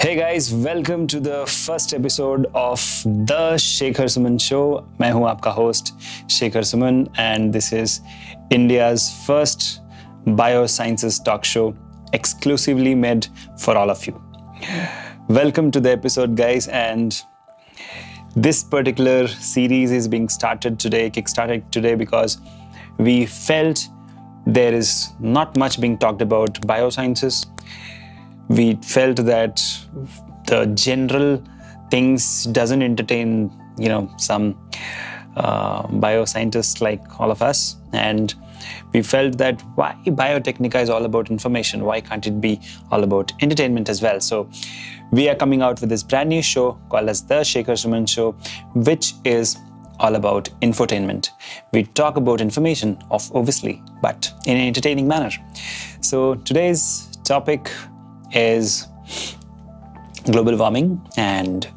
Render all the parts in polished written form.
Hey guys, welcome to the first episode of the Shekhar Suman show. मैं हूँ आपका host Shekhar Suman and this is India's first Biosciences talk show exclusively made for all of you. Welcome to the episode guys, and this particular series is being kickstarted today because we felt there is not much being talked about biosciences. We felt that the general things doesn't entertain, some bioscientists like all of us. And we felt that why Biotechnica is all about information? Why can't it be all about entertainment as well? So we are coming out with this brand new show called as the Shekhar Suman Show, which is all about infotainment. We talk about information, obviously, but in an entertaining manner. So today's topic is global warming, and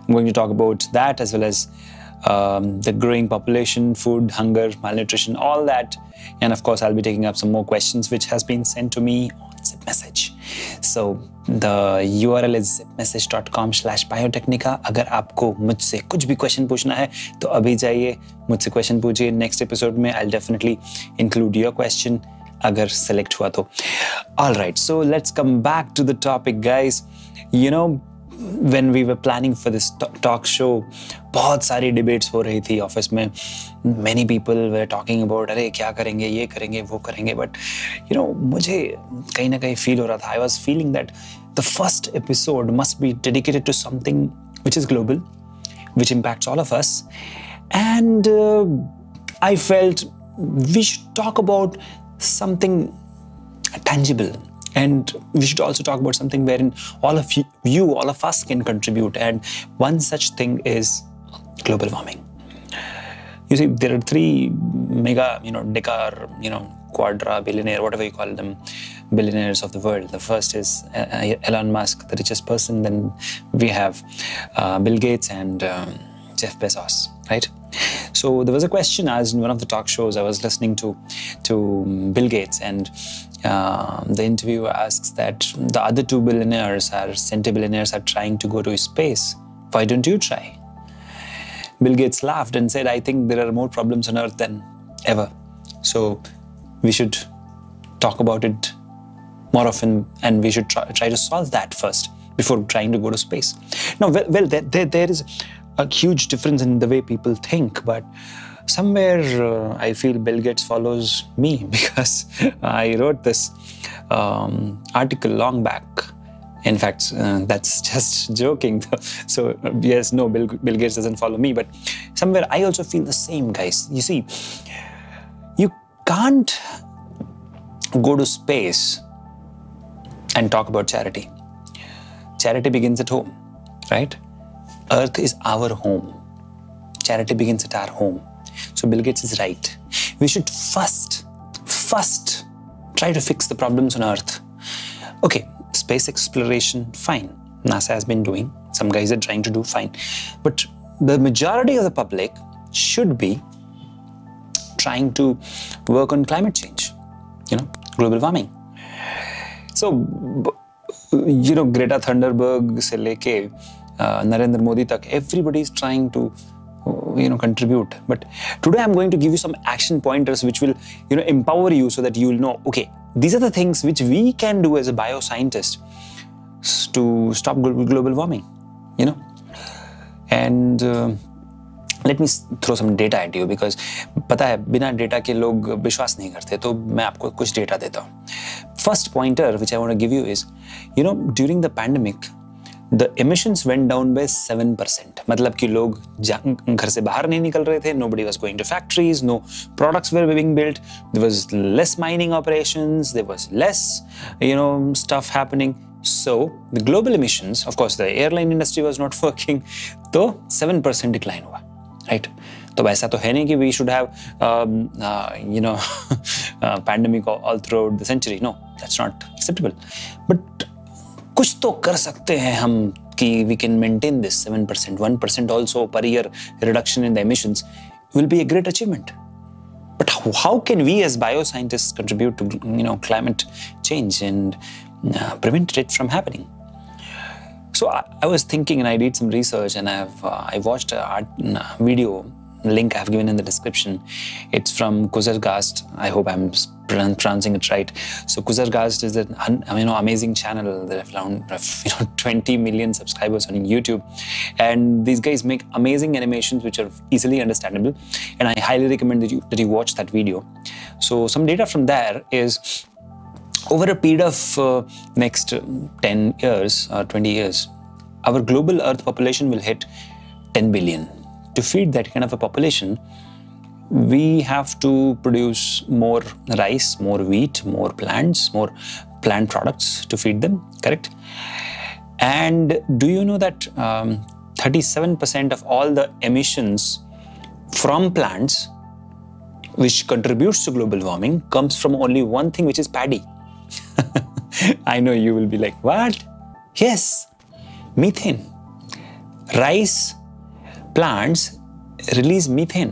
I'm going to talk about that as well as the growing population, food, hunger, malnutrition, all that. And of course, I'll be taking up some more questions which has been sent to me on Zip Message. So the URL is zipmessage.com/biotechnica. अगर आपको मुझसे कुछ भी question पूछना है तो अभी जाइए मुझसे क्वेश्चन पूछिए. नेक्स्ट एपिसोड में I'll definitely include your question अगर select हुआ तो. All right, so let's come back to the topic, guys. When we were planning for this talk show, बहुत सारी debates हो रही थी ऑफिस में. Many people were talking about अरे क्या करेंगे, ये करेंगे, वो करेंगे. But मुझे कहीं ना कहीं feel हो रहा था. I was feeling that the first episode must be dedicated to something which is global, which impacts all of us. And I felt we should talk about something tangible, and we should also talk about something wherein all of us can contribute, and one such thing is global warming. You see, there are three mega, deca, quadra, billionaire, whatever you call them, billionaires of the world. The first is Elon Musk, the richest person. Then we have Bill Gates and Jeff Bezos, right? So there was a question asked in one of the talk shows. I was listening to Bill Gates, and the interviewer asks that the other two centibillionaires are trying to go to space. Why don't you try? Bill Gates laughed and said, I think there are more problems on Earth than ever. So we should talk about it more often, and we should try to solve that first before trying to go to space. Now, there is a huge difference in the way people think, but somewhere I feel Bill Gates follows me, because I wrote this article long back. In fact, that's just joking. So yes, no, Bill Gates doesn't follow me, but somewhere I also feel the same, guys. You see, you can't go to space and talk about charity. Charity begins at home, right? Earth is our home. Charity begins at our home. So Bill Gates is right. We should first try to fix the problems on Earth. Okay, space exploration, fine. NASA has been doing. Some guys are trying to do fine. But the majority of the public should be trying to work on climate change, global warming. So, Greta Thunberg se leke Narendra Modi tak, everybody is trying to contribute. But today I'm going to give you some action pointers which will empower you, so that you will know, okay, these are the things which we can do as a bioscientist to stop global warming, and let me throw some data at you, because पता है बिना data के लोग विश्वास नहीं करते. तो मैं आपको कुछ डेटा देता हूँ. First pointer which I want to give you is, during the pandemic, the emissions went down by 7%. मतलब कि लोग घर से बाहर नहीं निकल रहे थे. Nobody was going to factories. No products were being built. There was less mining operations. There was less, stuff happening. So the global emissions, of course, the airline industry was not working. तो 7% decline हुआ, right? तो ऐसा तो है नहीं कि we should have, pandemic all throughout the century. No, that's not acceptable. But कुछ तो कर सकते हैं हम कि we can maintain this 7%, 1% also per year reduction in the emissions will be a great achievement. But how can we as bioscientists contribute to climate change and prevent it from happening? So I was thinking, and I did some research, and I watched a video link I've given in the description. It's from Kurzgesagt. I hope I'm pronouncing it right. So Kurzgesagt is an amazing channel that have around 20 million subscribers on YouTube, and these guys make amazing animations which are easily understandable. And I highly recommend that you watch that video. So some data from there is, over a period of next 10 years or 20 years, our global Earth population will hit 10 billion. To feed that kind of a population, we have to produce more rice, more wheat, more plants, more plant products to feed them, correct? And do you know that 37% of all the emissions from plants which contributes to global warming comes from only one thing, which is paddy. I know you will be like, what? Yes, methane. Rice plants release methane,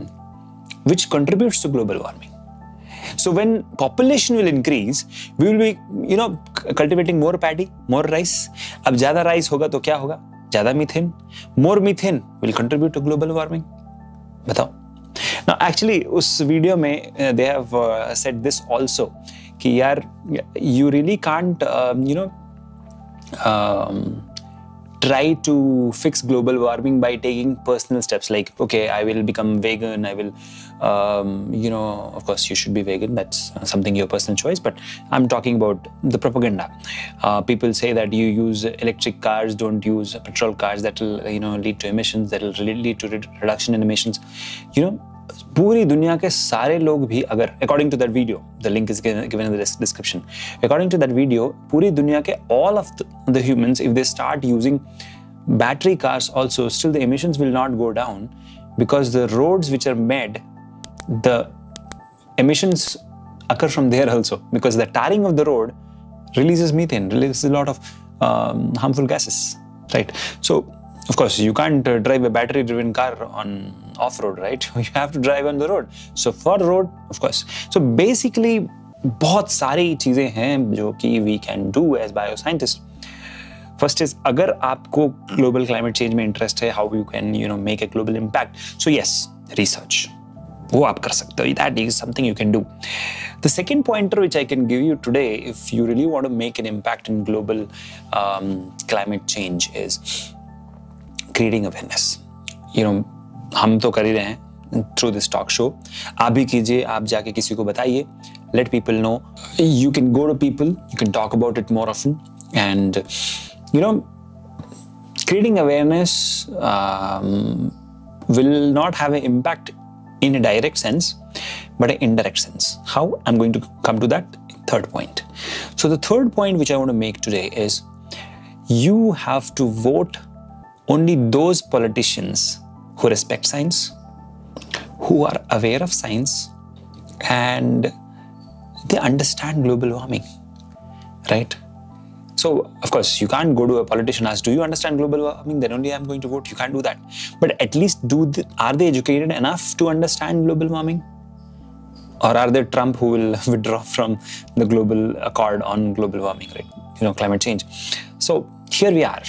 which contributes to global warming. So when population will increase, we will be, cultivating more paddy, more rice. अब ज़्यादा rice होगा तो क्या होगा? ज़्यादा methane. More methane will contribute to global warming. बताओ. Now actually उस video में they have said this also कि यार you really can't try to fix global warming by taking personal steps like, okay, I will become vegan, I will, of course you should be vegan, that's something your personal choice, but I'm talking about the propaganda. People say that you use electric cars, don't use petrol cars, that will, lead to emissions, that will lead to reduction in emissions. पूरी दुनिया के सारे लोग भी अगर, according to that video, the link is given in the description, according to that video, पूरी दुनिया के all of the humans, if they start using battery cars also, still the emissions will not go down, because the roads which are made, the emissions occur from there also, because the tarring of the road releases methane, releases a lot of harmful gases, right? So of course, you can't drive a battery-driven car on off-road, right? You have to drive on the road. So for road, of course. So basically, बहुत सारी चीजें हैं जो कि we can do as bioscientists. First is, अगर आपको global climate change में interest है, how you can, make a global impact. So yes, research. वो आप कर सकते हो. That is something you can do. The second pointer which I can give you today, if you really want to make an impact in global climate change, is creating awareness. हम तो कर ही रहे हैं through this talk show. आप भी कीजिए, आप जाके किसी को बताइए. Let people know. You can go to people, you can talk about it more often, and creating awareness will not have an impact in a direct sense, but an indirect sense. How? I'm going to come to that third point. So the third point which I want to make today is, you have to vote only those politicians who respect science, who are aware of science, and they understand global warming, right? So, of course, you can't go to a politician and ask, do you understand global warming? Then only I'm going to vote. You can't do that. But at least are they educated enough to understand global warming? Or are they Trump who will withdraw from the global accord on global warming, right? Climate change. So here we are.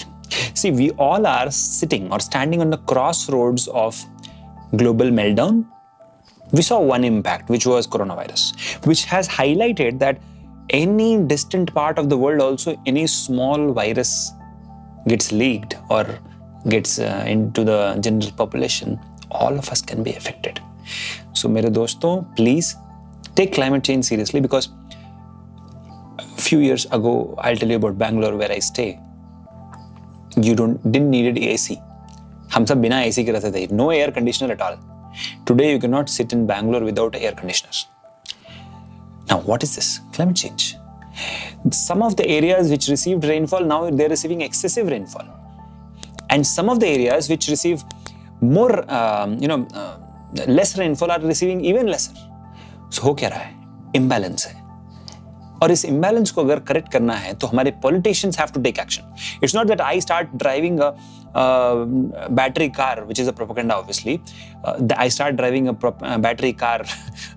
See, we all are sitting or standing on the crossroads of global meltdown. We saw one impact, which was coronavirus, which has highlighted that any distant part of the world also, any small virus gets leaked or gets into the general population, all of us can be affected. So, mere doston, please take climate change seriously, because a few years ago, I'll tell you about Bangalore, where I stay. You didn't need AC. हम सब बिना AC के रहते थे. No air conditioner at all. Today you cannot sit in Bangalore without air conditioners. Now what is this? Climate change. Some of the areas which received rainfall, now they're receiving excessive rainfall. And some of the areas which receive more, less rainfall are receiving even lesser. So हो क्या रहा है? Imbalance है. और इस imbalance को अगर correct करना है तो हमारे politicians have to take action. It's not that I start driving a battery car, which is a propaganda obviously. I start driving a battery car,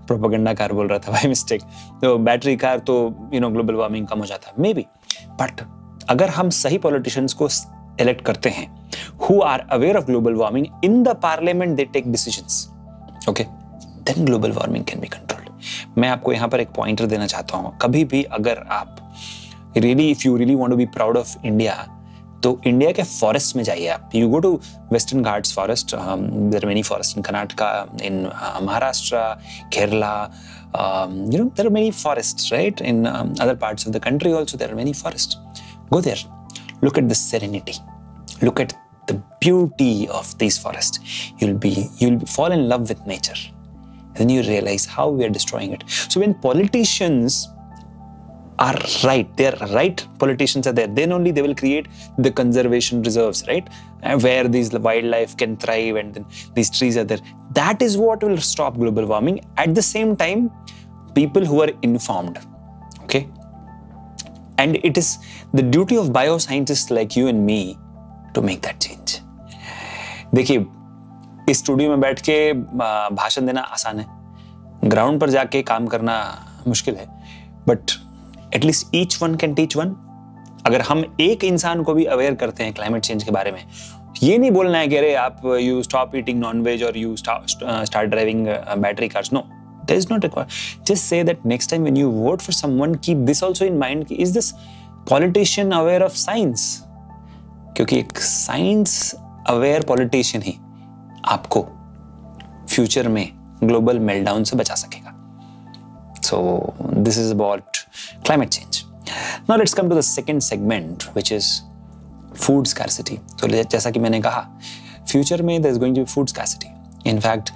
propaganda car बोल रहा था by mistake. तो battery car तो global warming कम हो जाता है. Maybe. But अगर हम सही politicians को elect करते हैं who are aware of global warming, in the parliament they take decisions, okay, then global warming can be controlled. मैं आपको यहाँ पर एक पॉइंटर देना चाहता हूँ, कभी भी अगर आप really, if you really want to be proud of India, तो इंडिया के फॉरेस्ट में जाइए आप. You go to Western Ghats forest, there are many forest in Karnataka, in Maharashtra, Kerala, you know, there are many forests, right? In other parts of the country also there are many forests. Go there, look at the serenity, look at the beauty of these forests. You'll fall in love with nature. Then you realize how we are destroying it. So when politicians are right, they are right, politicians are there, then only they will create the conservation reserves, right, where these wildlife can thrive and then these trees are there. That is what will stop global warming. At the same time, people who are informed, okay, and it is the duty of bioscientists like you and me to make that change. देखिए, इस studio में बैठ के भाषण देना आसान है, ground पर जाके काम करना मुश्किल है, but at least each one can teach one. अगर हम एक इंसान को भी अवेयर करते हैं क्लाइमेट चेंज के बारे में, ये नहीं बोलना है कि अरे आप you stop eating non veg और you start driving battery cars. No, that is not required. Just say that next time when you vote for someone, keep this also in mind कि is this politician aware of science, क्योंकि एक science aware politician ही आपको future में global meltdown से बचा सकेगा. So this is about climate change. Now let's come to the second segment, which is food scarcity. So जैसा कि मैंने कहा, future में there is going to be food scarcity. In fact,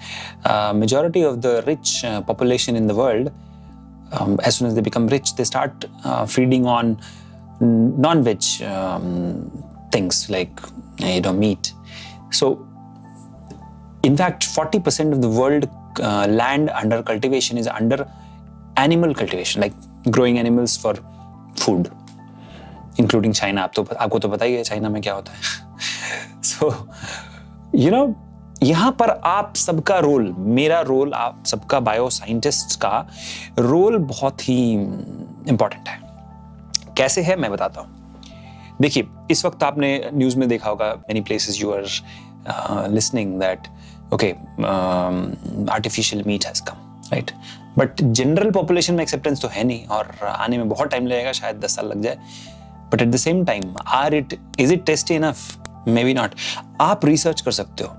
majority of the rich population in the world, as soon as they become rich, they start feeding on non-veg things like meat. So in fact, 40% of the world land under cultivation is under animal cultivation, like growing animals for food, including China. आपको तो पता ही है China में क्या होता है. So, you know, यहाँ पर आप सबका रोल, मेरा रोल, आप सबका बायो साइंटिस्ट का रोल बहुत ही इंपॉर्टेंट है. कैसे है मैं बताता हूँ. देखिए, इस वक्त आपने न्यूज में देखा होगा, many places you are listening that okay, artificial meat has come, right? But general population में एक्सेप्टेंस तो है नहीं, और आने में बहुत टाइम लगेगा, शायद 10 साल लग जाए. But at the same time, is it tasty enough? May be not. आप रिसर्च कर सकते हो,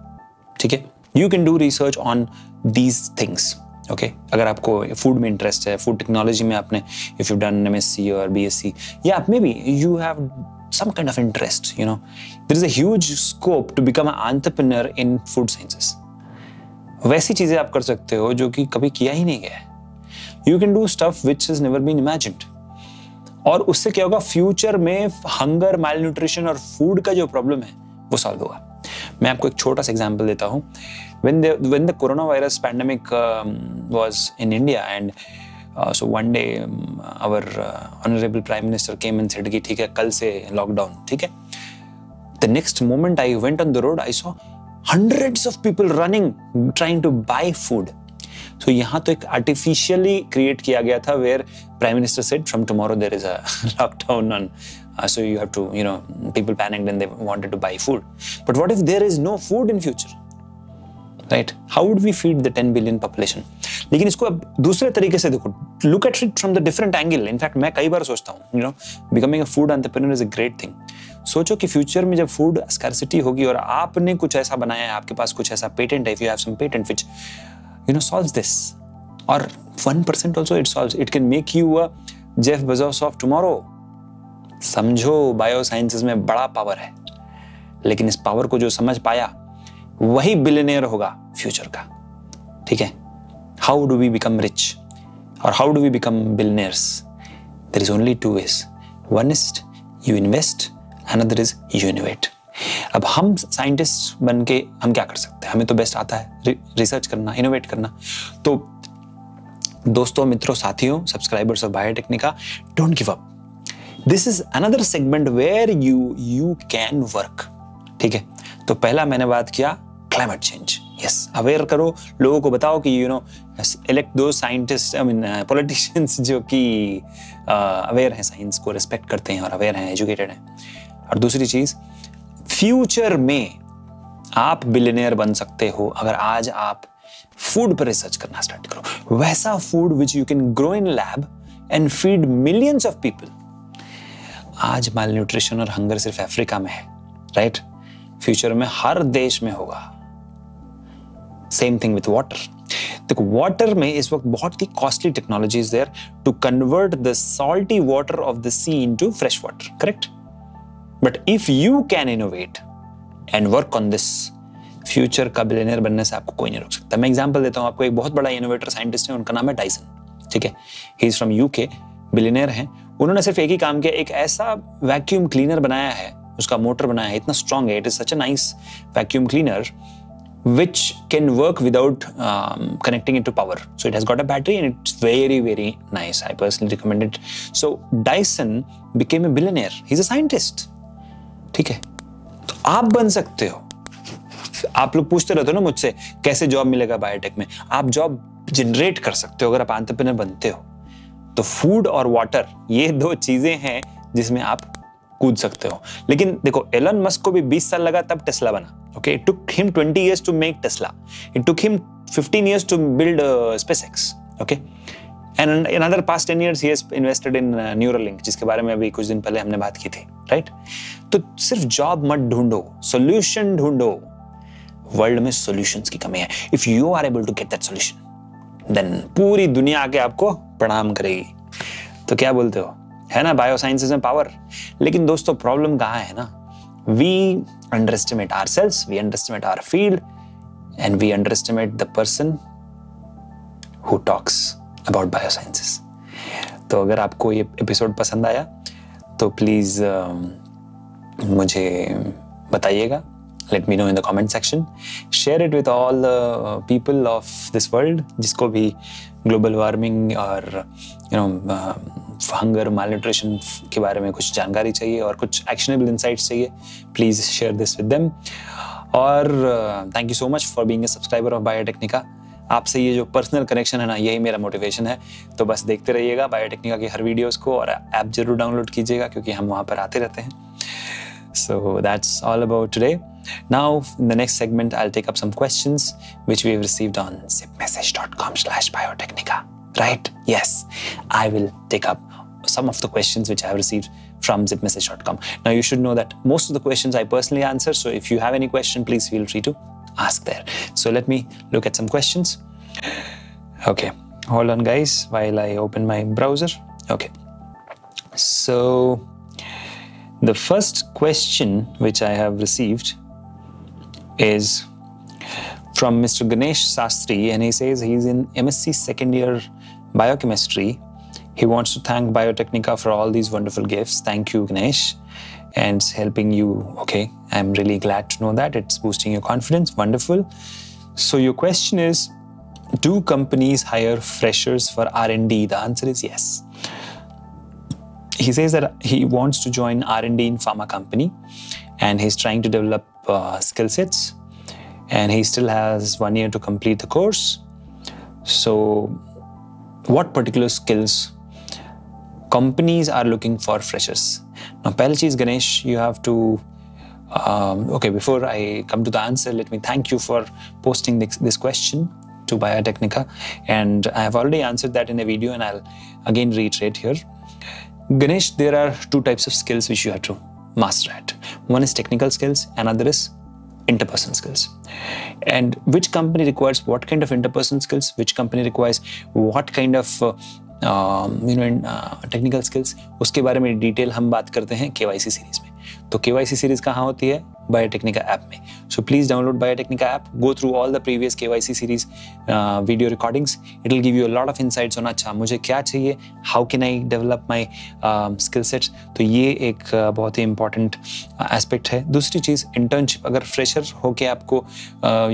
ठीक है. You can do research on these things, okay. अगर आपको फूड में इंटरेस्ट है, फूड टेक्नोलॉजी में आपने, इफ यू डन MSc और BSc, या may be you have some kind of interest, you know, there is a huge scope to become an entrepreneur in food sciences. वैसी चीजें आप कर सकते हो जो कि कभी किया ही नहीं गया है. You can do stuff which has never been imagined. और उससे क्या होगा, फ्यूचर में हंगर, malnutrition और फूड का जो प्रॉब्लम है वो सॉल्व होगा. मैं आपको एक छोटा सा एग्जांपल देता हूँ. When the coronavirus pandemic was in India, and so one day our honorable prime minister came and said कि ठीक है, कल से लॉकडाउन, ठीक है. The next moment I went on the road, I saw hundreds of people running, trying to buy food. So यहाँ तो एक artificially create किया गया था, where prime minister said from tomorrow there is a lockdown on, so you have to, you know, people panicked and they wanted to buy food. But what if there is no food in future, right? How would we feed the 10 billion population? लेकिन इसको अब दूसरे तरीके से देखो, look at it from the different angle. In fact, मैं कई बार सोचता हूँ, you know, becoming a food entrepreneur is a great thing. सोचो कि फ्यूचर में जब फूड स्कैर्सिटी होगी और आपने कुछ ऐसा बनाया है, आपके पास कुछ ऐसा पेटेंट है, if you have some patent which, you know, solves this, or 1% also it solves, it can make you a Jeff Bezos of tomorrow. समझो, बायो साइंसेस में बड़ा पावर है, लेकिन इस पावर को जो समझ पाया वही बिलियनियर होगा फ्यूचर का, ठीक है. How do we become rich और how do we become billionaires? There is only 2 ways. One is you invest, another is you innovate. अब हम साइंटिस्ट बन के हम क्या कर सकते हैं? हमें तो बेस्ट आता है रिसर्च करना, इनोवेट करना. तो दोस्तों, मित्रों, साथियों, subscribers of Biotechnica, don't give up. This is another segment where you can work, ठीक है. तो पहला मैंने बात किया क्लाइमेट चेंज. यस, अवेयर करो, लोगों को बताओ कि यू नो, इलेक्ट दो साइंटिस्ट, आई मीन पॉलिटिशियंस जो कि अवेयर हैं, साइंस को रिस्पेक्ट करते हैं और अवेयर हैं, एजुकेटेड हैं. और दूसरी चीज, फ्यूचर में आप बिलियनियर बन सकते हो अगर आज आप फूड पर रिसर्च करना स्टार्ट करो, वैसा food which you can grow in lab and feed millions of people. आज माल न्यूट्रिशन और हंगर सिर्फ अफ्रीका में है, राइट? फ्यूचर में हर देश में होगा। Same thing with water. देखो, वाटर में इस वक्त बहुत ही costly technologies there to convert the salty water of the sea into fresh water, correct? But if you can innovate and work on this, future का बिलियनियर बनने से आपको कोई नहीं रोक सकता। मैं एग्जांपल देता हूं आपको। एक बहुत बड़ा इनोवेटर साइंटिस्ट है, उनका नाम है डायसन, ठीक है? He is from UK, billionaire हैं। उन्होंने सिर्फ एक ही काम किया, एक ऐसा वैक्यूम क्लीनर बनाया है, उसका मोटर बनाया है, इतना स्ट्रॉन्ग है, it is such a nice vacuum cleaner which can work without connecting it to power. So it has got a battery and it's very, very nice. I personally recommend it. So Dyson became a billionaire. He's a scientist. ठीक है? तो आप बन सकते हो। आप लोग पूछते रहते हो ना मुझसे कैसे जॉब मिलेगा बायोटेक में। आप जॉब जनरेट कर सकते हो अगर आप एंटरप्रेन्योर बनते हो। तो फूड और वाटर, ये दो चीजें हैं जिसमें आप कूद सकते हो। लेकिन देखो, एलन मस्क को भी 20 साल लगा तब टेस्ला बना। Okay, it took him 20 years to make Tesla. It took him 15 years to build SpaceX. Okay, and in another past 10 years he has invested in Neuralink, जिसके बारे में अभी कुछ दिन पहले हमने बात की थी, right? तो सिर्फ जॉब मत ढूंढो, सॉल्यूशन ढूंढो। वर्ल्ड में सॉल्यूशंस की कमी है। If you are able to get that solution, then पूरी दुनिया आके आपको प्रणाम करेगी। तो क्या बोलते हो, है ना? बायोसाइंसेस में पावर। लेकिन दोस्तों, प्रॉब्लम कहाँ है ना? We underestimate ourselves, we underestimate our field, and we underestimate the person who talks about biosciences. तो अगर आपको ये एपिसोड पसंद आया तो प्लीज मुझे बताइएगा। Let me know in the comment section. Share it with all the people of this world जिसको भी ग्लोबल वार्मिंग और हंगर, malnutrition के बारे में कुछ जानकारी चाहिए और कुछ एक्शनेबल इंसाइट्स चाहिए, please share this with them. और thank you so much for being a subscriber of Biotechnica. आपसे ये जो पर्सनल कनेक्शन है ना, यही मेरा मोटिवेशन है। तो बस देखते रहिएगा बायोटेक्निका की हर वीडियोस को और ऐप जरूर डाउनलोड कीजिएगा क्योंकि हम वहाँ पर आते रहते हैं। So that's all about today. Now, in the next segment, I'll take up some questions which we have received on zipmessage.com/biotechnica. Right? Yes, I will take up some of the questions which I have received from zipmessage.com. Now, you should know that most of the questions I personally answer. So if you have any question, please feel free to ask there. So let me look at some questions. Okay, hold on, guys, while I open my browser. Okay. So the first question which I have received is from Mr. Ganesh Sastry, and he says he's in MSc second year biochemistry. He wants to thank Biotechnica for all these wonderful gifts. Thank you, Ganesh, and it's helping you. Okay, I'm really glad to know that. It's boosting your confidence. Wonderful. So your question is, do companies hire freshers for R&D? The answer is yes. He says that he wants to join R&D in pharma company and he's trying to develop skill sets and he still has 1 year to complete the course. So what particular skills companies are looking for freshers? Now, पहली चीज Ganesh, you have to okay, before I come to the answer, let me thank you for posting this question to Biotechnica, and I have already answered that in a video and I'll again reiterate here. Ganesh, there are two types of skills which you have to master at. One is technical skills, another is interpersonal skills. And which company requires what kind of interpersonal skills, which company requires what kind of technical skills, उसके बारे में detail हम बात करते हैं KYC series में। तो KYC series कहाँ होती है? Biotechnica app में. So please download Biotechnica app, go through all the previous KYC series video recordings. It will give you a lot of insights on अच्छा मुझे क्या चाहिए, how can I develop my skill sets. तो ये एक बहुत ही important aspect है. दूसरी चीज़ internship. अगर fresher होके आपको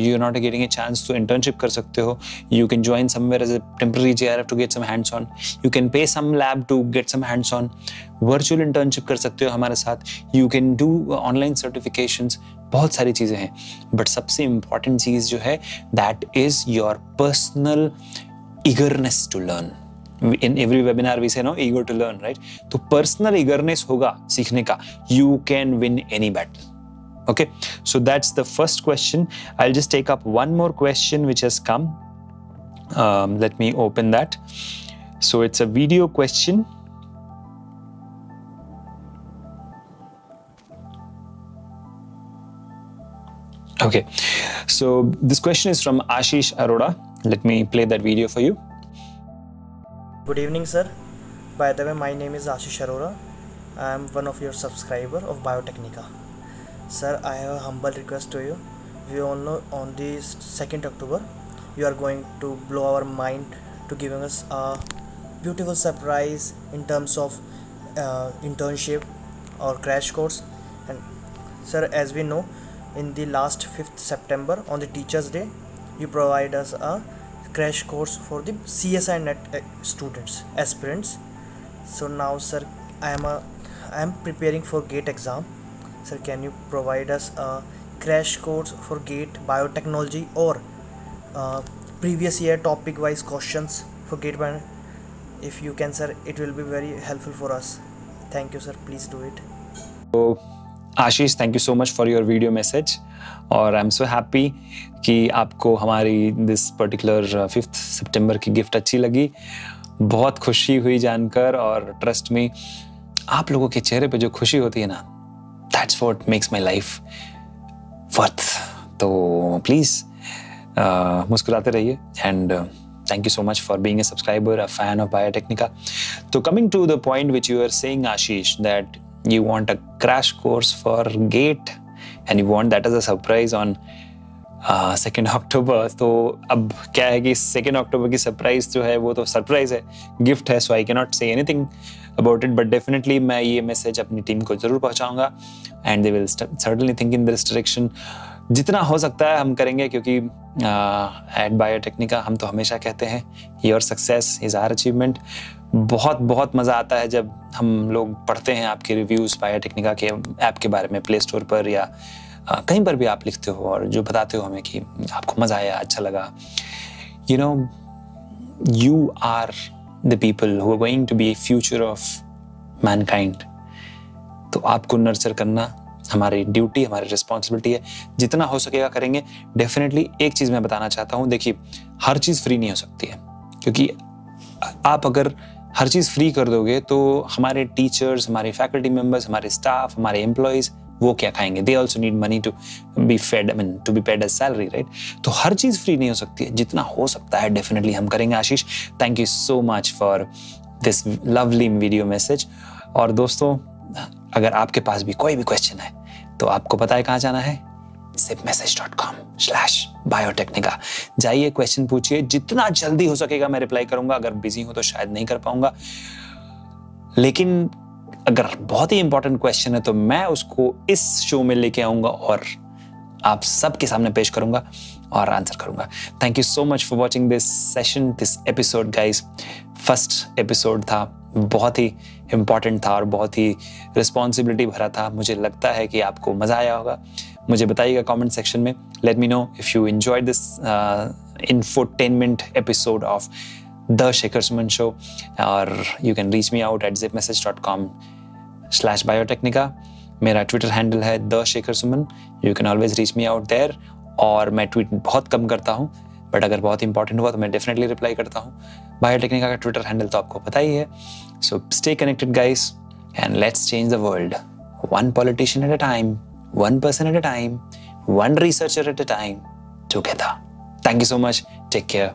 you are not getting a chance तो internship कर सकते हो. You can join somewhere as a temporary JRF to get some hands on. You can pay some lab to get some hands on. Virtual internship कर सकते हो हमारे साथ. You can do online certifications. बहुत सारी चीजें हैं, बट सबसे इंपॉर्टेंट चीज जो है that is your personal eagerness to learn. In every webinar we say no eager to learn, right? तो पर्सनल ईगरनेस होगा सीखने का, you can win any battle, Okay, so that's the first question. I'll just take up one more question which has come. Let me open that. So it's a video question. Okay, so this question is from Ashish Arora. Let me play that video for you. Good evening, sir. By the way, my name is Ashish Arora. I am one of your subscriber of Biotechnica. Sir, I have a humble request to you. We all know on the 2nd October, you are going to blow our mind to giving us a beautiful surprise in terms of internship or crash course. And sir, as we know, in the last 5th September on the Teachers Day, you provide us a crash course for the CSI net students, aspirants. So now, sir, I am preparing for GATE exam. Sir, can you provide us a crash course for GATE biotechnology or previous year topic wise questions for GATE bio? If you can, sir, it will be very helpful for us. Thank you, sir. Please do it. So, Ashish, thank you so much for your video message. और I am so happy कि आपको हमारी this particular 5th सितंबर की gift अच्छी लगी. बहुत खुशी हुई जानकर, और ट्रस्ट में आप लोगों के चेहरे पे जो खुशी होती है ना, that's what makes my life worth. तो प्लीज़ मुस्कुराते रहिए, and thank you so much for being a subscriber, a fan of Biotechnica. So coming to the point which you were saying, Ashish, that you want a crash course for GATE and you want that as a surprise on 2nd October. तो अब क्या है कि 2nd October की surprise जो है वो तो सरप्राइज है, गिफ्ट है, so I cannot say anything about it, but definitely मैं ये मैसेज अपनी टीम को जरूर पहुंचाऊंगा, and they will certainly think in this direction. जितना हो सकता है हम करेंगे, क्योंकि एट बायोटेक्निका हम तो हमेशा कहते हैं your success is our achievement. बहुत बहुत मज़ा आता है जब हम लोग पढ़ते हैं आपके रिव्यूज़ बायोटेक्निका के ऐप के बारे में प्ले स्टोर पर या कहीं पर भी आप लिखते हो और जो बताते हो हमें कि आपको मज़ा आया, अच्छा लगा. You know, you are the people who are going to be future of mankind. तो आपको नर्चर करना हमारी ड्यूटी, हमारी रिस्पॉन्सिबिलिटी है. जितना हो सकेगा करेंगे. डेफिनेटली एक चीज़ मैं बताना चाहता हूँ, देखिए हर चीज़ फ्री नहीं हो सकती है, क्योंकि आप अगर हर चीज़ फ्री कर दोगे तो हमारे टीचर्स, हमारे फैकल्टी मेंबर्स, हमारे स्टाफ, हमारे एम्प्लॉयज़ वो क्या खाएंगे? They also need money to be fed, I mean to be paid as salary, right? तो हर चीज़ फ्री नहीं हो सकती है. जितना हो सकता है डेफिनेटली हम करेंगे. Ashish, thank you so much for this lovely video message. और दोस्तों, अगर आपके पास भी कोई भी क्वेश्चन है तो आपको पता है कहाँ जाना है, zipmessage.com/biotechnica. जाइए, क्वेश्चन पूछिए, जितना जल्दी हो सकेगा मैं रिप्लाई करूंगा. अगर बिजी हूं तो शायद नहीं कर पाऊंगा, लेकिन अगर बहुत ही इंपॉर्टेंट क्वेश्चन है तो मैं उसको इस शो में लेके आऊंगा और आप सबके सामने पेश करूंगा और आंसर करूंगा. Thank you so much for watching this session, this episode guys. First episode था, बहुत ही इम्पॉर्टेंट था और बहुत ही रिस्पॉन्सिबिलिटी भरा था. मुझे लगता है कि आपको मज़ा आया होगा. मुझे बताइएगा कमेंट सेक्शन में. Let me know if you enjoyed this infotainment episode of The Shekhar Suman Show, और you can reach me out at zipmessage.com/biotechnica. मेरा ट्विटर हैंडल है The Shekhar Suman. You can always reach me out there. और मैं tweet बहुत कम करता हूँ, but अगर बहुत इंपॉर्टेंट हुआ तो मैं डेफिनेटली रिप्लाई करता हूँ. बायोटेक्निका का ट्विटर हैंडल तो आपको पता ही है. So stay connected guys, and let's change the world one politician at a time, one person at a time, one researcher at a time, together. Thank you so much. Take care.